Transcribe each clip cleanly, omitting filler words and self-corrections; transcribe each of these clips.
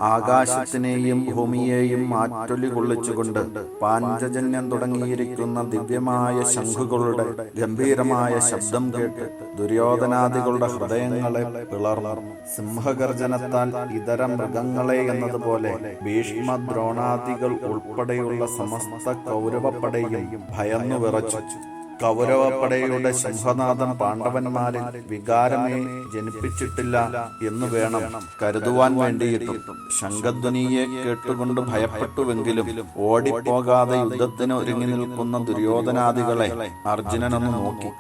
ആകാശത്തിനെയും ഭൂമിയെയും മാറ്റൊലി കൊള്ളിച്ചുകൊണ്ട് പാഞ്ചജന്യം തുടങ്ങിയിരിക്കുന്ന ദിവ്യമായ ശംഖുകളുടെ ഗംഭീരമായ ശബ്ദം കേട്ട് ദുര്യോധനാദികളുടെ ഹൃദയങ്ങളെ പിളർന്നു. സിംഹഗർജനത്താൽ ഇതര മൃഗങ്ങളെ എന്നതുപോലെ ഭീഷ്മ ദ്രോണാദികൾ ഉൾപ്പെടെയുള്ള സമസ്ത കൗരവപ്പടയും ഭയന്നു വിറച്ചു. കൗരവപ്പടയുടെ സിംഹനാദം പാണ്ഡവന്മാരിൽ വികാരമേ ജനിപ്പിച്ചിട്ടില്ല എന്ന് വേണം കരുതുവാൻ വേണ്ടിയിട്ടും ശംഖധ്വനിയെ കേട്ടുകൊണ്ട് ഭയപ്പെട്ടുവെങ്കിലും ഓടിപ്പോകാതെ യുദ്ധത്തിന് ഒരുങ്ങി നിൽക്കുന്ന ദുര്യോധനാദികളെ അർജുനനൊന്ന് നോക്കി.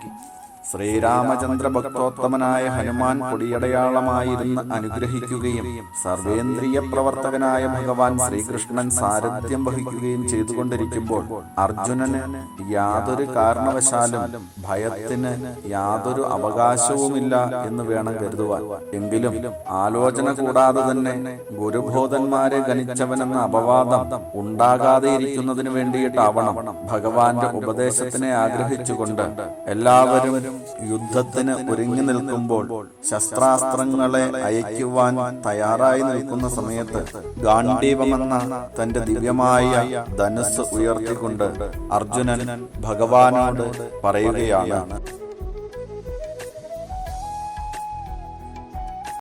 ശ്രീരാമചന്ദ്ര ഭക്തോത്തമനായ ഹനുമാൻ കൊടിയടയാളമായിരുന്ന് അനുഗ്രഹിക്കുകയും സർവേന്ദ്രിയ പ്രവർത്തകനായ ഭഗവാൻ ശ്രീകൃഷ്ണൻ സാരഥ്യം വഹിക്കുകയും ചെയ്തുകൊണ്ടിരിക്കുമ്പോൾ അർജുനന് യാതൊരു കാരണവശാലും ഭയത്തിന് യാതൊരു അവകാശവുമില്ല എന്ന് വേണം കരുതുവാൻ. എങ്കിലും ആലോചന കൂടാതെ തന്നെ ഗുരുബോധന്മാരെ ഗണിച്ചവനെന്ന അപവാദം ഉണ്ടാകാതെയിരിക്കുന്നതിന് വേണ്ടിയിട്ടാവണം ഭഗവാന്റെ ഉപദേശത്തിനെ ആഗ്രഹിച്ചുകൊണ്ട് എല്ലാവരും യുദ്ധത്തിന് ഒരുങ്ങി നിൽക്കുമ്പോൾ ശസ്ത്രാസ്ത്രങ്ങളെ അയക്കുവാൻ തയ്യാറായി നിൽക്കുന്ന സമയത്ത് ഗാണ്ഡീവമെന്ന തന്റെ ദിവ്യമായ ധനുസ് ഉയർത്തിക്കൊണ്ട് അർജുനൻ ഭഗവാനോട് പറയുകയാണ്: